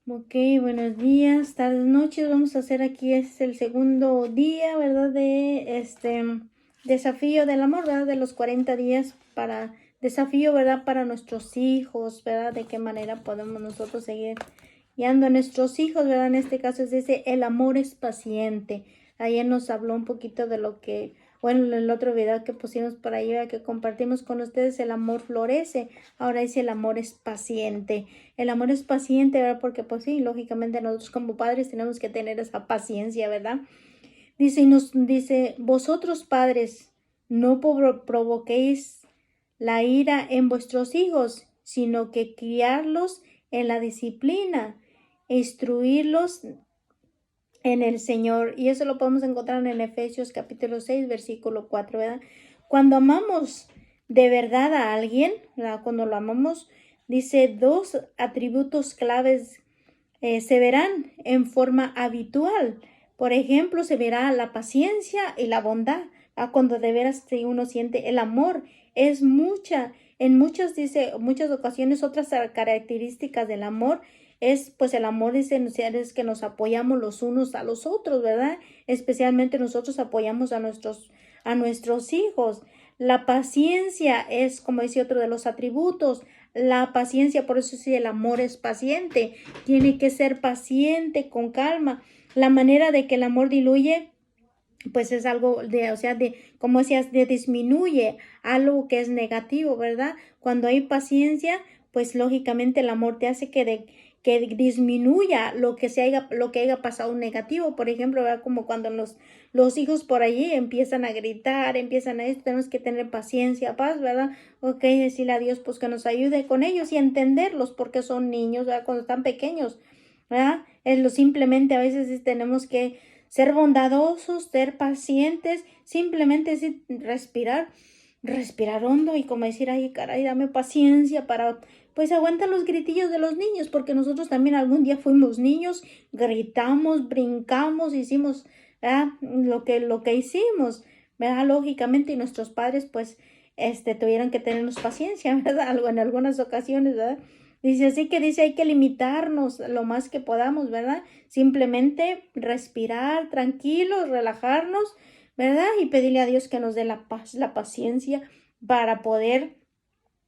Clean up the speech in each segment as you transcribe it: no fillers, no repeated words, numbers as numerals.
Ok, buenos días, tardes, noches. Vamos a hacer aquí, es el segundo día, ¿verdad? De este desafío del amor, ¿verdad? De los 40 días para desafío, ¿verdad? Para nuestros hijos, ¿verdad? De qué manera podemos nosotros seguir guiando a nuestros hijos, ¿verdad? En este caso es dice, el amor es paciente. Ayer nos habló un poquito de lo que, bueno, en el otro video que pusimos por ahí, ¿verdad? Que compartimos con ustedes, el amor florece. Ahora dice, el amor es paciente. El amor es paciente, ¿verdad? Porque pues sí, lógicamente nosotros como padres tenemos que tener esa paciencia, ¿verdad? Dice, y nos dice, vosotros padres, no provoquéis la ira en vuestros hijos, sino que criarlos en la disciplina, instruirlos en el Señor. Y eso lo podemos encontrar en Efesios capítulo 6 versículo 4, ¿verdad? Cuando amamos de verdad a alguien, ¿verdad? Cuando lo amamos, dice dos atributos claves se verán en forma habitual. Por ejemplo, se verá la paciencia y la bondad. Cuando de veras uno siente el amor, es mucha. En muchas, dice, muchas ocasiones, otras características del amor es, pues el amor es que nos apoyamos los unos a los otros, ¿verdad? Especialmente nosotros apoyamos a nuestros hijos. La paciencia es, como dice otro de los atributos, la paciencia, por eso sí, el amor es paciente, tiene que ser paciente, con calma. La manera de que el amor diluye, pues es algo de, o sea, de, como decías, de disminuye algo que es negativo, ¿verdad? Cuando hay paciencia, pues lógicamente el amor te hace que disminuya lo que haya pasado negativo. Por ejemplo, ¿verdad? Como cuando los hijos por allí empiezan a gritar, empiezan a esto, tenemos que tener paciencia, paz, ¿verdad? Ok, decirle a Dios pues que nos ayude con ellos y entenderlos porque son niños, ¿verdad? Cuando están pequeños, ¿verdad? Es lo simplemente a veces tenemos que ser bondadosos, ser pacientes, simplemente es respirar hondo y como decir, ay, caray, dame paciencia para, pues aguanta los gritillos de los niños, porque nosotros también algún día fuimos niños, gritamos, brincamos, hicimos lo que hicimos, ¿verdad? Lógicamente, y nuestros padres, pues, tuvieron que tenernos paciencia, ¿verdad? Algo en algunas ocasiones, ¿verdad? Dice así que dice, hay que limitarnos lo más que podamos, ¿verdad? Simplemente respirar tranquilos, relajarnos, ¿verdad? Y pedirle a Dios que nos dé la paz, la paciencia para poder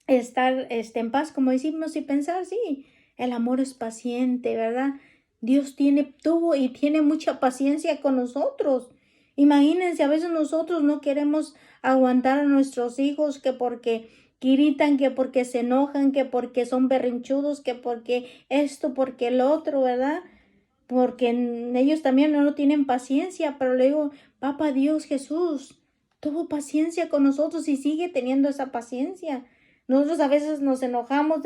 estar en paz, como decimos, y pensar, sí, el amor es paciente, ¿verdad? Dios tuvo y tiene mucha paciencia con nosotros. Imagínense, a veces nosotros no queremos aguantar a nuestros hijos que porque gritan, que porque se enojan, que porque son berrinchudos, que porque esto, porque el otro, ¿verdad? Porque ellos también no tienen paciencia, pero le digo, Papá Dios Jesús, tuvo paciencia con nosotros y sigue teniendo esa paciencia. Nosotros a veces nos enojamos,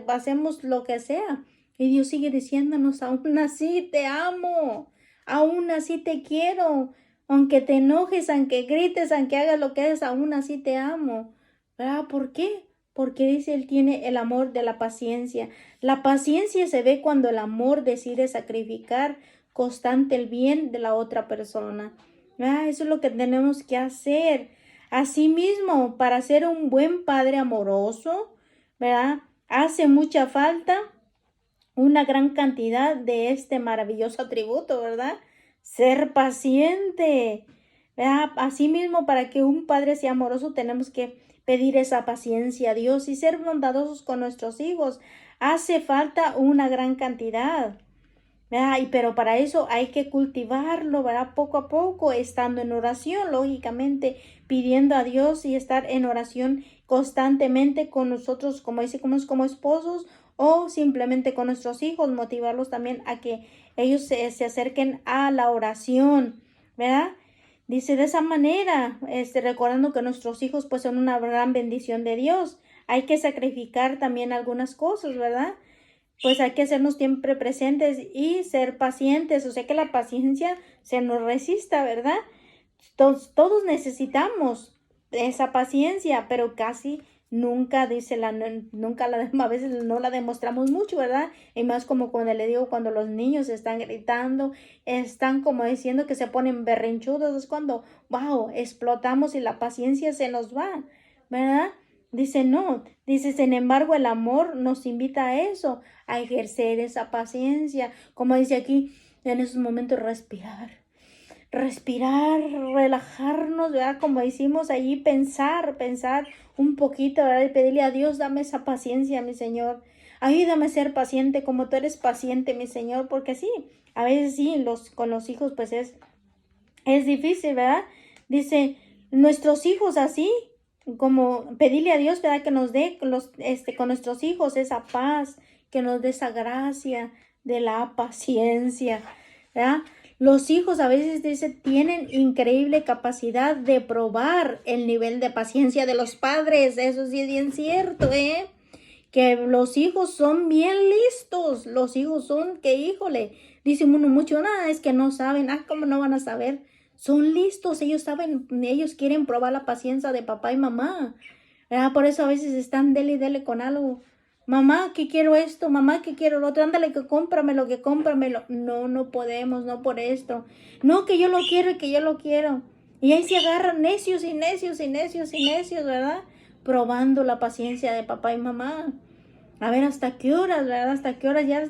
hacemos lo que sea, y Dios sigue diciéndonos, aún así te amo, aún así te quiero, aunque te enojes, aunque grites, aunque hagas lo que hagas, aún así te amo. ¿Verdad? ¿Por qué? Porque dice, Él tiene el amor de la paciencia. La paciencia se ve cuando el amor decide sacrificar constante el bien de la otra persona. Eso es lo que tenemos que hacer. Asimismo, para ser un buen padre amoroso, ¿verdad? Hace mucha falta una gran cantidad de este maravilloso atributo, ¿verdad? Ser paciente, ¿verdad? Asimismo, para que un padre sea amoroso, tenemos que pedir esa paciencia a Dios y ser bondadosos con nuestros hijos. Hace falta una gran cantidad, ¿verdad? Pero para eso hay que cultivarlo, ¿verdad? Poco a poco, estando en oración, lógicamente, pidiendo a Dios y estar en oración constantemente con nosotros, como dice, como esposos o simplemente con nuestros hijos, motivarlos también a que ellos se acerquen a la oración, ¿verdad? Dice de esa manera, recordando que nuestros hijos pues son una gran bendición de Dios. Hay que sacrificar también algunas cosas, ¿verdad? Pues hay que hacernos siempre presentes y ser pacientes, o sea que la paciencia se nos resista, ¿verdad? Todos necesitamos esa paciencia, pero casi nunca nunca a veces no la demostramos mucho, ¿verdad? Y más como cuando le digo, cuando los niños están gritando, están como diciendo que se ponen berrinchudos, es cuando, wow, explotamos y la paciencia se nos va, ¿verdad? Dice, no, dice, sin embargo, el amor nos invita a eso, a ejercer esa paciencia. Como dice aquí, en esos momentos respirar, relajarnos, ¿verdad? Como decimos allí, pensar un poquito, ¿verdad? Y pedirle a Dios, dame esa paciencia, mi Señor. Ayúdame a ser paciente como tú eres paciente, mi Señor, porque sí, a veces sí, con los hijos pues es difícil, ¿verdad? Dice, nuestros hijos así, como pedirle a Dios, ¿verdad? Que nos dé con nuestros hijos esa paz, que nos dé esa gracia de la paciencia, ¿verdad? Los hijos a veces, dice, tienen increíble capacidad de probar el nivel de paciencia de los padres. Eso sí es bien cierto, ¿eh? Que los hijos son bien listos. Los hijos son que, híjole, dice uno mucho, nada, es que no saben. ¿Cómo no van a saber? Son listos, ellos saben, ellos quieren probar la paciencia de papá y mamá. Por eso a veces están dele y dele con algo. Mamá, que quiero esto, mamá, que quiero lo otro, ándale, que cómpramelo. No, no podemos, no por esto. No, que yo lo quiero y que yo lo quiero. Y ahí se agarran necios y necios y necios y necios, ¿verdad? Probando la paciencia de papá y mamá. A ver, ¿hasta qué horas, verdad? ¿Hasta qué horas ya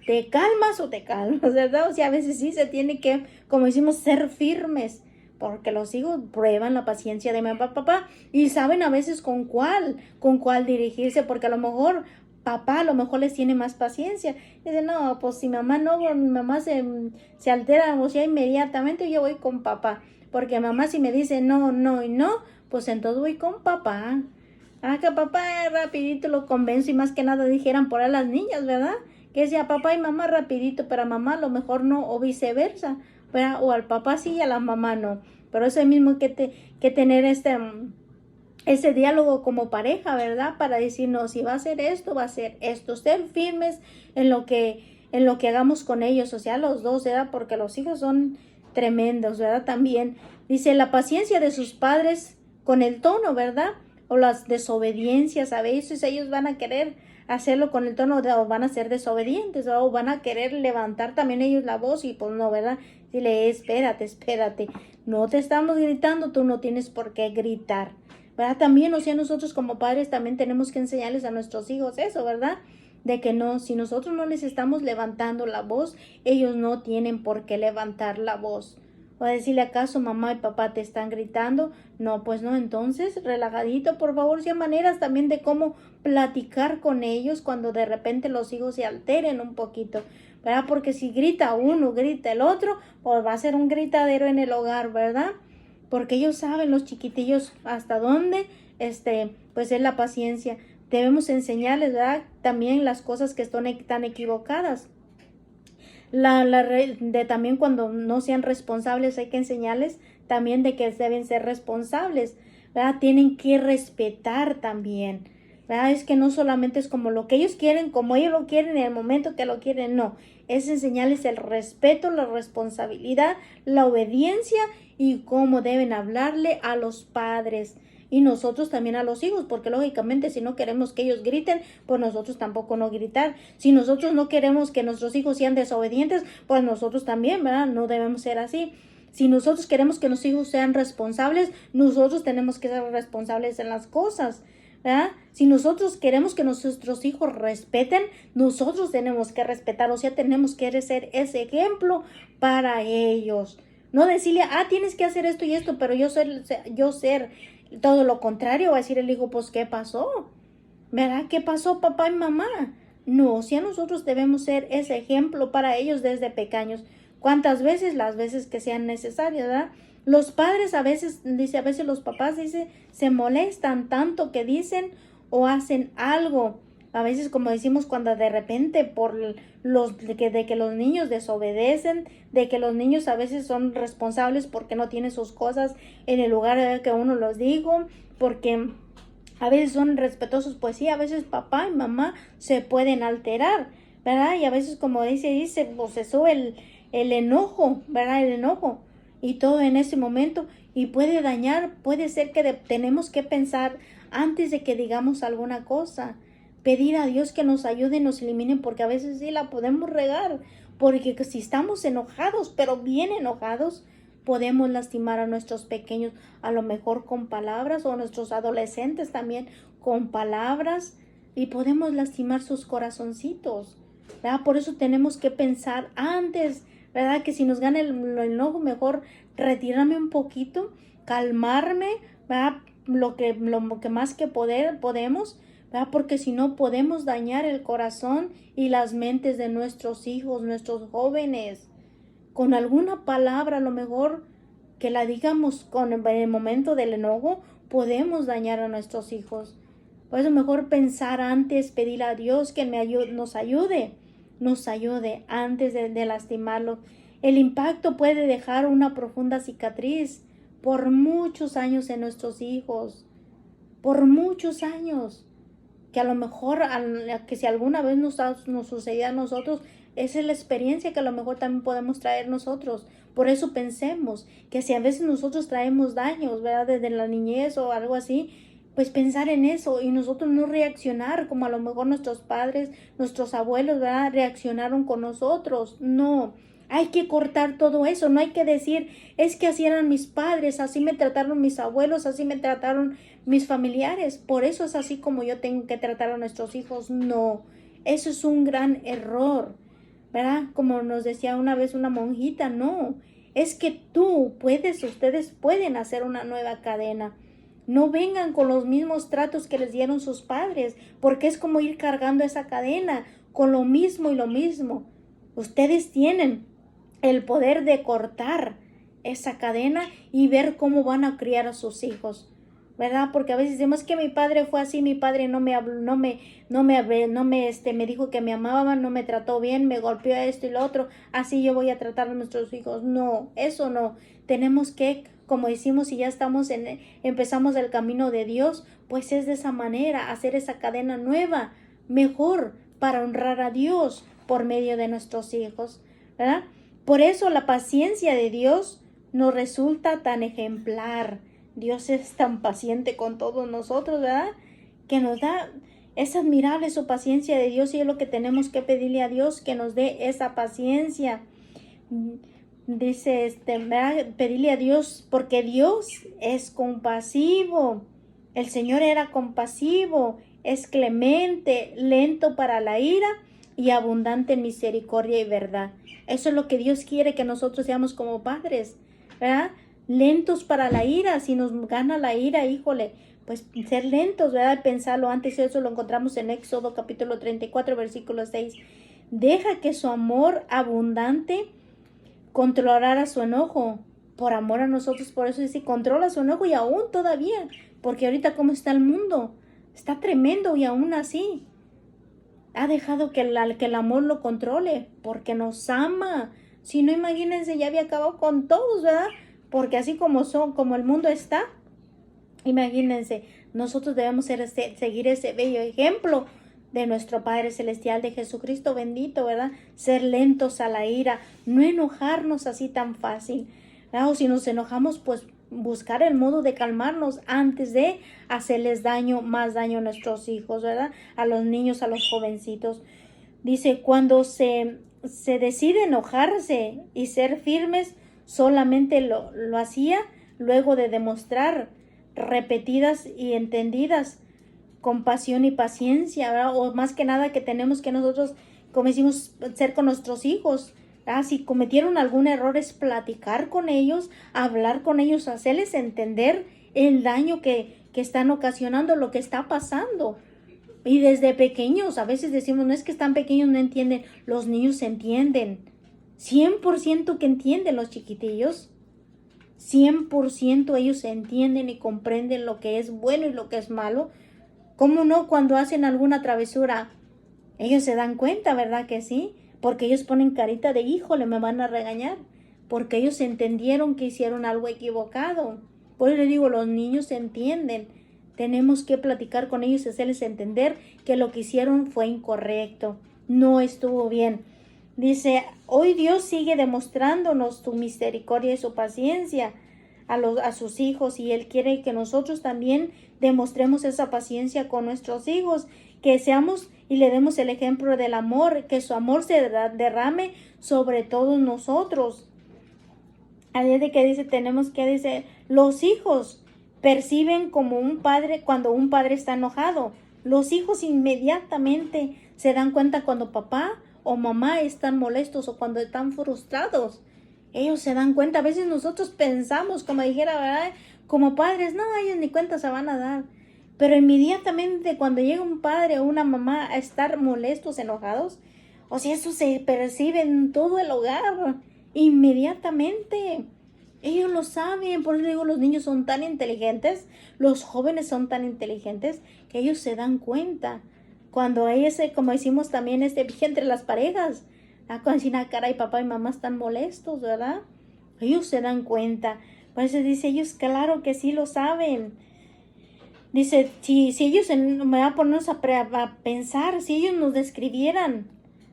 te calmas o te calmas, verdad? O sea, a veces sí se tiene que, como decimos, ser firmes. Porque los hijos prueban la paciencia de mamá, papá, y saben a veces con cuál dirigirse, porque a lo mejor papá a lo mejor les tiene más paciencia. Dice, no, pues si mamá no, mi mamá se altera, o sea, inmediatamente yo voy con papá. Porque mamá si me dice no, no y no, pues entonces voy con papá. Que papá rapidito lo convenzo y más que nada dijeran por ahí las niñas, ¿verdad? Que sea papá y mamá rapidito, pero a mamá a lo mejor no, o viceversa. ¿Verdad? O al papá sí y a la mamá no. Pero eso mismo que tener ese diálogo como pareja, ¿verdad? Para decir, no, si va a ser esto, va a ser esto. Ser firmes en lo que hagamos con ellos, o sea, los dos, ¿verdad? Porque los hijos son tremendos, ¿verdad? También dice la paciencia de sus padres con el tono, ¿verdad? O las desobediencias, a veces ellos van a querer hacerlo con el tono o van a ser desobedientes o van a querer levantar también ellos la voz y pues no, ¿verdad? Dile, espérate, no te estamos gritando, tú no tienes por qué gritar, ¿verdad? También, o sea, nosotros como padres también tenemos que enseñarles a nuestros hijos eso, ¿verdad? De que no, si nosotros no les estamos levantando la voz, ellos no tienen por qué levantar la voz. O decirle, ¿acaso mamá y papá te están gritando? No, pues no, entonces relajadito, por favor. Si hay maneras también de cómo platicar con ellos cuando de repente los hijos se alteren un poquito, ¿verdad? Porque si grita uno, grita el otro, pues va a ser un gritadero en el hogar, ¿verdad? Porque ellos saben, los chiquitillos, hasta dónde, pues es la paciencia. Debemos enseñarles, ¿verdad? También las cosas que están equivocadas. También cuando no sean responsables hay que enseñarles también de que deben ser responsables, ¿verdad? Tienen que respetar también, ¿verdad? Es que no solamente es como lo que ellos quieren, como ellos lo quieren en el momento que lo quieren, no. Es enseñarles el respeto, la responsabilidad, la obediencia y cómo deben hablarle a los padres. Y nosotros también a los hijos, porque lógicamente si no queremos que ellos griten, pues nosotros tampoco no gritar. Si nosotros no queremos que nuestros hijos sean desobedientes, pues nosotros también, ¿verdad? No debemos ser así. Si nosotros queremos que nuestros hijos sean responsables, nosotros tenemos que ser responsables en las cosas, ¿verdad? Si nosotros queremos que nuestros hijos respeten, nosotros tenemos que respetar, o sea, tenemos que ser ese ejemplo para ellos. No decirle, tienes que hacer esto y esto, pero yo ser todo lo contrario, va a decir el hijo, pues, ¿qué pasó? ¿Verdad? ¿Qué pasó, papá y mamá? No, si a nosotros debemos ser ese ejemplo para ellos desde pequeños. ¿Cuántas veces? Las veces que sean necesarias, ¿verdad? Los padres a veces los papás, se molestan tanto que dicen o hacen algo. A veces, como decimos, cuando de repente de que los niños desobedecen, de que los niños a veces son responsables porque no tienen sus cosas en el lugar que uno los dijo, porque a veces son respetuosos, pues sí, a veces papá y mamá se pueden alterar, ¿verdad? Y a veces, como dice, pues se sube el enojo, ¿verdad? El enojo y todo en ese momento y puede dañar, puede ser que tenemos que pensar antes de que digamos alguna cosa, pedir a Dios que nos ayude y nos elimine, porque a veces sí la podemos regar, porque si estamos enojados, pero bien enojados, podemos lastimar a nuestros pequeños, a lo mejor con palabras, o a nuestros adolescentes también con palabras, y podemos lastimar sus corazoncitos, ¿verdad? Por eso tenemos que pensar antes, ¿verdad? Que si nos gana el enojo, mejor retirarme un poquito, calmarme, ¿verdad? Lo que más que podemos, ¿verdad? Porque si no podemos dañar el corazón y las mentes de nuestros hijos, nuestros jóvenes, con alguna palabra, a lo mejor que la digamos en el momento del enojo, podemos dañar a nuestros hijos. Por eso mejor pensar antes, pedir a Dios que nos ayude antes de lastimarlo. El impacto puede dejar una profunda cicatriz por muchos años en nuestros hijos, por muchos años, que a lo mejor, que si alguna vez nos sucedía a nosotros, esa es la experiencia que a lo mejor también podemos traer nosotros. Por eso pensemos que si a veces nosotros traemos daños, ¿verdad? Desde la niñez o algo así, pues pensar en eso y nosotros no reaccionar como a lo mejor nuestros padres, nuestros abuelos, ¿verdad? Reaccionaron con nosotros. No, hay que cortar todo eso. No hay que decir, es que así eran mis padres, así me trataron mis abuelos, así me trataron mis familiares. Por eso es así como yo tengo que tratar a nuestros hijos. No, eso es un gran error, ¿verdad? Como nos decía una vez una monjita, no, es que ustedes pueden hacer una nueva cadena. No vengan con los mismos tratos que les dieron sus padres, porque es como ir cargando esa cadena con lo mismo y lo mismo. Ustedes tienen el poder de cortar esa cadena y ver cómo van a criar a sus hijos, ¿verdad? Porque a veces decimos que mi padre fue así, mi padre no me habló, me dijo que me amaba, no me trató bien, me golpeó esto y lo otro, así yo voy a tratar a nuestros hijos. No, eso no. Tenemos que, como decimos, si ya empezamos el camino de Dios, pues es de esa manera, hacer esa cadena nueva, mejor, para honrar a Dios por medio de nuestros hijos, ¿verdad? Por eso la paciencia de Dios nos resulta tan ejemplar. Dios es tan paciente con todos nosotros, ¿verdad? Que nos da, es admirable su paciencia de Dios y es lo que tenemos que pedirle a Dios, que nos dé esa paciencia. Dice, ¿verdad? Pedirle a Dios, porque Dios es compasivo. El Señor era compasivo, es clemente, lento para la ira y abundante en misericordia y verdad. Eso es lo que Dios quiere que nosotros seamos como padres, ¿verdad? Lentos para la ira. Si nos gana la ira, híjole, pues ser lentos, ¿verdad? Pensarlo antes. Eso lo encontramos en Éxodo capítulo 34, versículo 6. Deja que su amor abundante controlara su enojo por amor a nosotros. Por eso dice, controla su enojo y aún todavía, porque ahorita cómo está el mundo, está tremendo y aún así ha dejado que el amor lo controle, porque nos ama. Si no, imagínense, ya había acabado con todos, ¿verdad? Porque así como el mundo está, imagínense, nosotros debemos seguir ese bello ejemplo de nuestro Padre Celestial, de Jesucristo bendito, ¿verdad? Ser lentos a la ira, no enojarnos así tan fácil, ¿verdad? O si nos enojamos, pues buscar el modo de calmarnos antes de hacerles más daño a nuestros hijos, ¿verdad? A los niños, a los jovencitos. Dice, cuando se decide enojarse y ser firmes, solamente lo hacía luego de demostrar repetidas y entendidas compasión y paciencia, ¿verdad? O más que nada que tenemos que nosotros, como decimos, ser con nuestros hijos, ¿verdad? Si cometieron algún error es platicar con ellos, hablar con ellos, hacerles entender el daño que están ocasionando, lo que está pasando. Y desde pequeños, a veces decimos, no es que están pequeños, no entienden, los niños entienden, 100% que entienden los chiquitillos, 100% ellos entienden y comprenden lo que es bueno y lo que es malo. ¿Cómo no? Cuando hacen alguna travesura, ellos se dan cuenta, ¿verdad que sí? Porque ellos ponen carita de, híjole, me van a regañar, porque ellos entendieron que hicieron algo equivocado. Por eso les digo, los niños entienden. Tenemos que platicar con ellos y hacerles entender que lo que hicieron fue incorrecto, no estuvo bien. Dice, hoy Dios sigue demostrándonos su misericordia y su paciencia a sus hijos, y Él quiere que nosotros también demostremos esa paciencia con nuestros hijos, que seamos y le demos el ejemplo del amor, que su amor se derrame sobre todos nosotros. Ahí de que dice, los hijos perciben como un padre cuando un padre está enojado, Los hijos inmediatamente se dan cuenta cuando papá o mamá están molestos o cuando están frustrados. Ellos se dan cuenta. A veces nosotros pensamos, como dijera, ¿verdad? Como padres, no, ellos ni cuenta se van a dar. Pero inmediatamente cuando llega un padre o una mamá a estar molestos, enojados, o sea, eso se percibe en todo el hogar. Inmediatamente. Ellos lo saben, por eso digo, los niños son tan inteligentes, los jóvenes son tan inteligentes, que ellos se dan cuenta. Cuando hay ese, como decimos también, entre las parejas, cuando dicen, caray, papá y mamá están molestos, ¿verdad? Ellos se dan cuenta. Por eso dice, ellos claro que sí lo saben. Dice, si ellos me va a ponernos a pensar, si ellos nos describieran,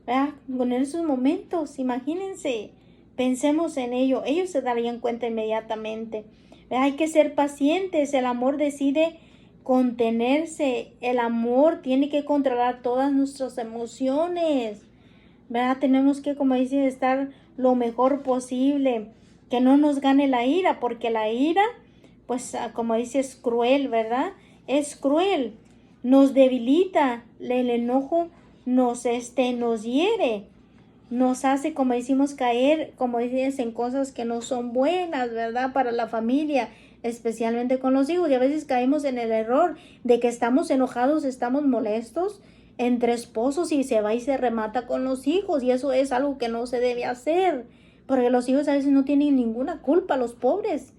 ¿verdad? En esos momentos, imagínense. Pensemos en ello, ellos se darían cuenta inmediatamente. Hay que ser pacientes, el amor decide contenerse, el amor tiene que controlar todas nuestras emociones, ¿verdad? Tenemos que, como dice, estar lo mejor posible, que no nos gane la ira, porque la ira, pues como dice, es cruel, ¿verdad? Es cruel, nos debilita, el enojo nos hiere. Nos hace, como decimos, caer, como dices, en cosas que no son buenas, ¿verdad? Para la familia, especialmente con los hijos. Y a veces caemos en el error de que estamos enojados, estamos molestos entre esposos y se va y se remata con los hijos. Y eso es algo que no se debe hacer, porque los hijos a veces no tienen ninguna culpa, los pobres.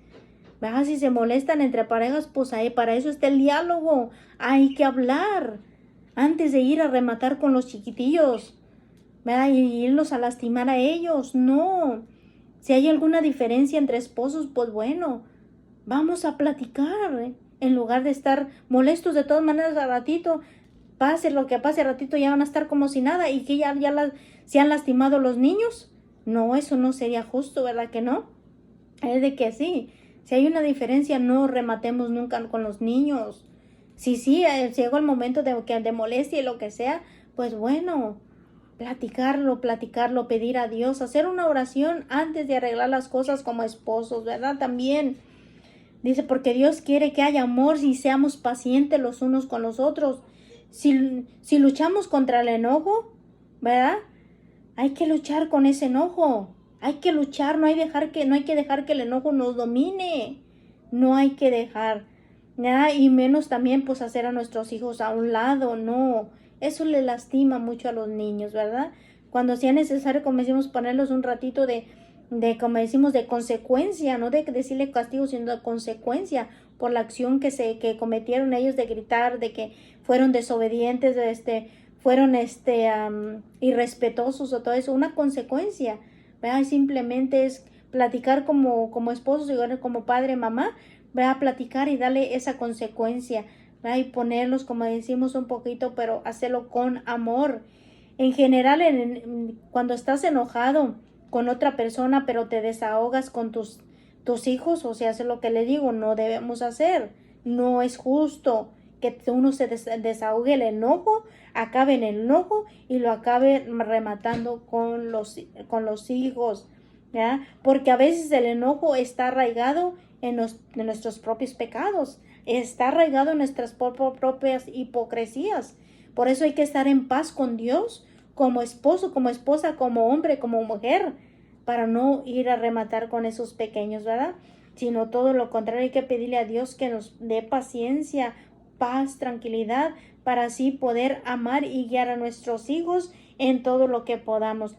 ¿Verdad? Si se molestan entre parejas, pues ahí, para eso está el diálogo. Hay que hablar antes de ir a rematar con los chiquitillos, ¿verdad? Y irlos a lastimar a ellos, no. Si hay alguna diferencia entre esposos, pues bueno, vamos a platicar, ¿eh? En lugar de estar molestos. De todas maneras, a ratito, pase lo que pase, a ratito ya van a estar como si nada y que se han lastimado los niños. No, eso no sería justo, ¿verdad que no? Es de que sí, si hay una diferencia, no rematemos nunca con los niños. Si llegó el momento de molestia y lo que sea, pues bueno, platicarlo, pedir a Dios, hacer una oración antes de arreglar las cosas como esposos, ¿verdad? También dice, porque Dios quiere que haya amor y seamos pacientes los unos con los otros. Si luchamos contra el enojo, ¿verdad? Hay que luchar con ese enojo. Hay que luchar, no hay que dejar que el enojo nos domine. No hay que dejar, ¿verdad? Y menos también pues hacer a nuestros hijos a un lado, no. Eso le lastima mucho a los niños, ¿verdad? Cuando sea necesario, como decimos, ponerlos un ratito como decimos, de consecuencia, no de decirle castigo, sino de consecuencia por la acción que cometieron ellos de gritar, de que fueron desobedientes, fueron irrespetuosos o todo eso, una consecuencia, ¿verdad? Y simplemente es platicar como esposos y como padre, mamá, ¿verdad? Platicar y darle esa consecuencia, ¿verdad? Y ponerlos, como decimos, un poquito, pero hacerlo con amor. En general, cuando estás enojado con otra persona, pero te desahogas con tus hijos, o sea, hace lo que le digo, no debemos hacer, no es justo que uno se desahogue el enojo, acabe en el enojo y lo acabe rematando con los hijos, ¿ya? Porque a veces el enojo está arraigado en nuestros propios pecados, está arraigado en nuestras propias hipocresías. Por eso hay que estar en paz con Dios, como esposo, como esposa, como hombre, como mujer, para no ir a rematar con esos pequeños, ¿verdad? Sino todo lo contrario, hay que pedirle a Dios que nos dé paciencia, paz, tranquilidad, para así poder amar y guiar a nuestros hijos en todo lo que podamos.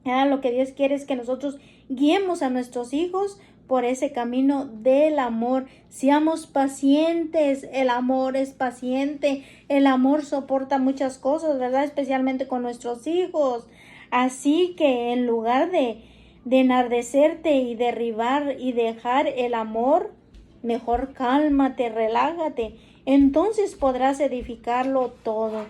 Lo que Dios quiere es que nosotros guiemos a nuestros hijos por ese camino del amor. Seamos pacientes, el amor es paciente, el amor soporta muchas cosas, ¿verdad? Especialmente con nuestros hijos. Así que en lugar de enardecerte y derribar y dejar el amor, mejor cálmate, relájate. Entonces podrás edificarlo todo.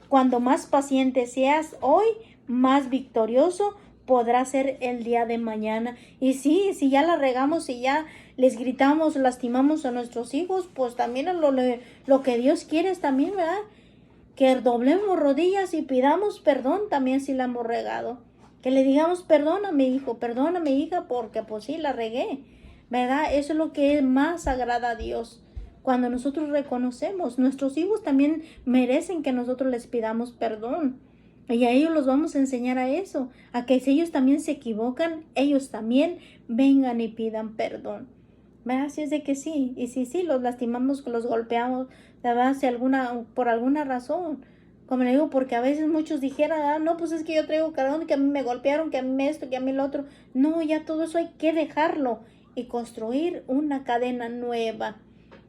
Cuando más paciente seas hoy, más victorioso podrá ser el día de mañana. Y sí, si ya la regamos y ya les gritamos, lastimamos a nuestros hijos, pues también lo que Dios quiere es también, ¿verdad? Que doblemos rodillas y pidamos perdón también si la hemos regado. Que le digamos, perdóname hijo, perdóname hija, porque pues sí, la regué, ¿verdad? Eso es lo que más agrada a Dios. cuando nosotros reconocemos. Nuestros hijos también merecen que nosotros les pidamos perdón. Y a ellos los vamos a enseñar a eso, a que si ellos también se equivocan, ellos también vengan y pidan perdón. ¿Verdad? Así es de que sí, y si los lastimamos, los golpeamos, ¿verdad? Si por alguna razón, como le digo, porque a veces muchos dijeran, no, pues es que yo traigo cargón, que a mí me golpearon, que a mí esto, que a mí lo otro. No, ya todo eso hay que dejarlo y construir una cadena nueva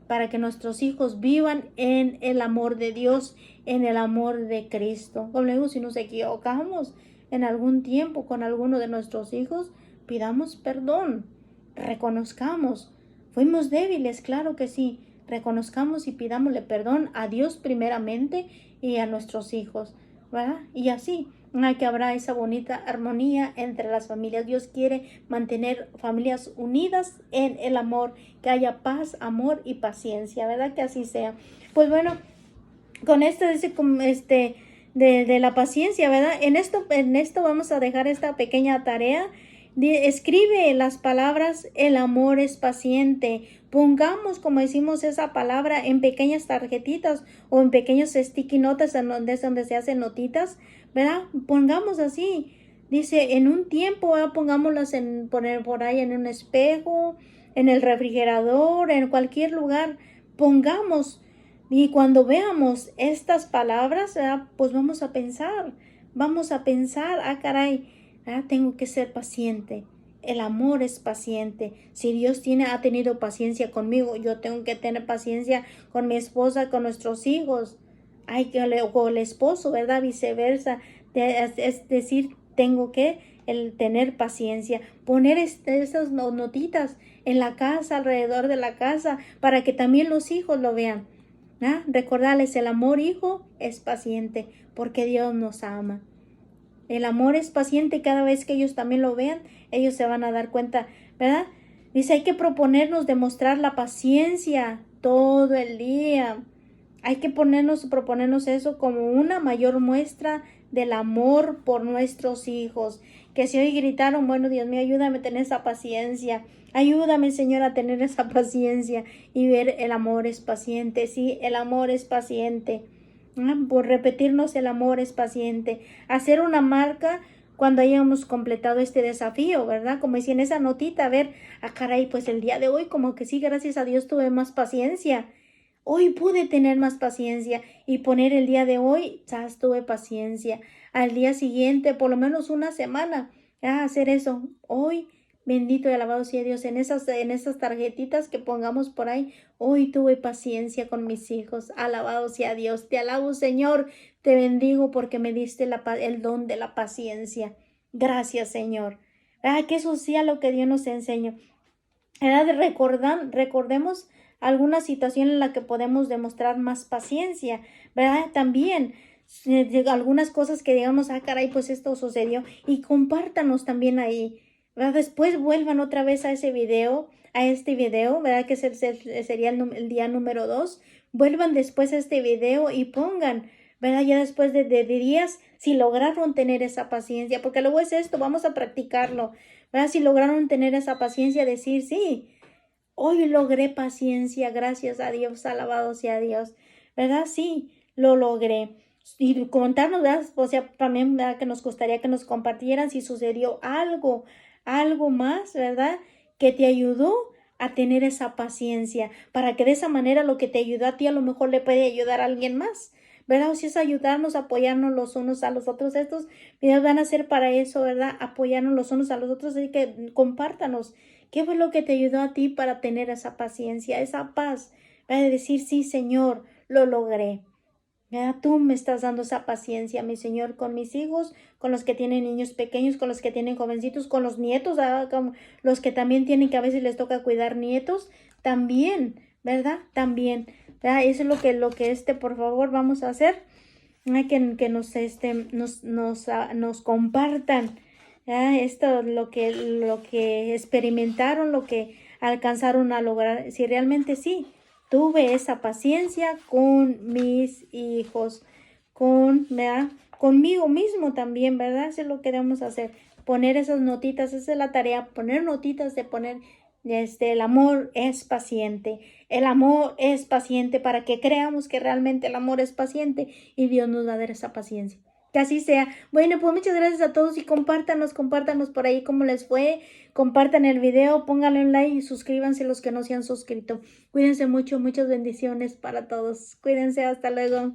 para que nuestros hijos vivan en el amor de Dios, en el amor de Cristo. Como le digo, si nos equivocamos en algún tiempo con alguno de nuestros hijos, pidamos perdón, reconozcamos. Fuimos débiles, claro que sí. Reconozcamos y pidámosle perdón a Dios primeramente y a nuestros hijos, ¿verdad? Y así que habrá esa bonita armonía entre las familias. Dios quiere mantener familias unidas en el amor, que haya paz, amor y paciencia, ¿verdad? Que así sea. Pues bueno, con esto de la paciencia, ¿verdad? En esto vamos a dejar esta pequeña tarea. Escribe las palabras, el amor es paciente. Pongamos, como decimos, esa palabra en pequeñas tarjetitas o en pequeños sticky notas donde se hacen notitas, ¿verdad? Pongamos así. Dice, en un tiempo, ¿verdad? Pongámoslas poner por ahí en un espejo, en el refrigerador, en cualquier lugar. Pongamos. Y cuando veamos estas palabras, pues vamos a pensar, caray, tengo que ser paciente. El amor es paciente. Si Dios ha tenido paciencia conmigo, yo tengo que tener paciencia con mi esposa, con nuestros hijos. O el esposo, ¿verdad? Viceversa. Es decir, tengo que tener paciencia. Poner esas notitas en la casa, alrededor de la casa, para que también los hijos lo vean. Recordarles, el amor, hijo, es paciente, porque Dios nos ama. El amor es paciente, cada vez que ellos también lo vean, ellos se van a dar cuenta, ¿verdad? Dice, hay que proponernos demostrar la paciencia todo el día. Hay que proponernos eso como una mayor muestra del amor por nuestros hijos. Que si hoy gritaron, bueno, Dios mío, ayúdame a tener esa paciencia. Ayúdame, Señor, a tener esa paciencia y ver el amor es paciente. Sí, el amor es paciente. Por repetirnos, el amor es paciente. Hacer una marca cuando hayamos completado este desafío, ¿verdad? Como decía en esa notita, a ver, caray, pues el día de hoy como que sí, gracias a Dios tuve más paciencia. Hoy pude tener más paciencia y poner el día de hoy, ya tuve paciencia. Al día siguiente, por lo menos una semana, hacer eso. Hoy, bendito y alabado sea Dios, en esas tarjetitas que pongamos por ahí, hoy tuve paciencia con mis hijos. Alabado sea Dios. Te alabo, Señor. Te bendigo porque me diste el don de la paciencia. Gracias, Señor. Que eso sea lo que Dios nos enseñó. Recordemos alguna situación en la que podemos demostrar más paciencia, ¿verdad? También algunas cosas que digamos, caray, pues esto sucedió, y compártanos también ahí, ¿verdad? Después vuelvan otra vez a este video, ¿verdad? Que sería el día número 2. Vuelvan después a este video y pongan, ¿verdad? Ya después de días, si lograron tener esa paciencia, porque luego es esto, vamos a practicarlo, ¿verdad? Si lograron tener esa paciencia, decir, sí, hoy logré paciencia, gracias a Dios, alabado sea Dios, ¿verdad? Sí, lo logré. Y contarnos, ¿verdad? O sea, también, ¿verdad? Que nos gustaría que nos compartieran si sucedió algo más, ¿verdad? Que te ayudó a tener esa paciencia, para que de esa manera lo que te ayudó a ti a lo mejor le puede ayudar a alguien más, ¿verdad? O si es ayudarnos, apoyarnos los unos a los otros. Estos videos van a ser para eso, ¿verdad? Apoyarnos los unos a los otros, así que compártanos. ¿Qué fue lo que te ayudó a ti para tener esa paciencia, esa paz? Para decir, sí, Señor, lo logré. ¿Verdad? Tú me estás dando esa paciencia, mi Señor, con mis hijos, con los que tienen niños pequeños, con los que tienen jovencitos, con los nietos, con los que también tienen, que a veces les toca cuidar nietos, también, ¿verdad? También, ¿verdad? Eso es lo que por favor, vamos a hacer. Que nos compartan, esto, lo que experimentaron, lo que alcanzaron a lograr, si realmente sí, tuve esa paciencia con mis hijos, ¿verdad? Conmigo mismo también, ¿verdad? Eso es lo que debemos hacer, poner esas notitas, esa es la tarea, poner notitas de poner el amor es paciente. El amor es paciente para que creamos que realmente el amor es paciente y Dios nos va a dar esa paciencia. Que así sea. Bueno, pues muchas gracias a todos y compártanos por ahí cómo les fue. Compartan el video, pónganle un like y suscríbanse los que no se han suscrito. Cuídense mucho, muchas bendiciones para todos. Cuídense, hasta luego.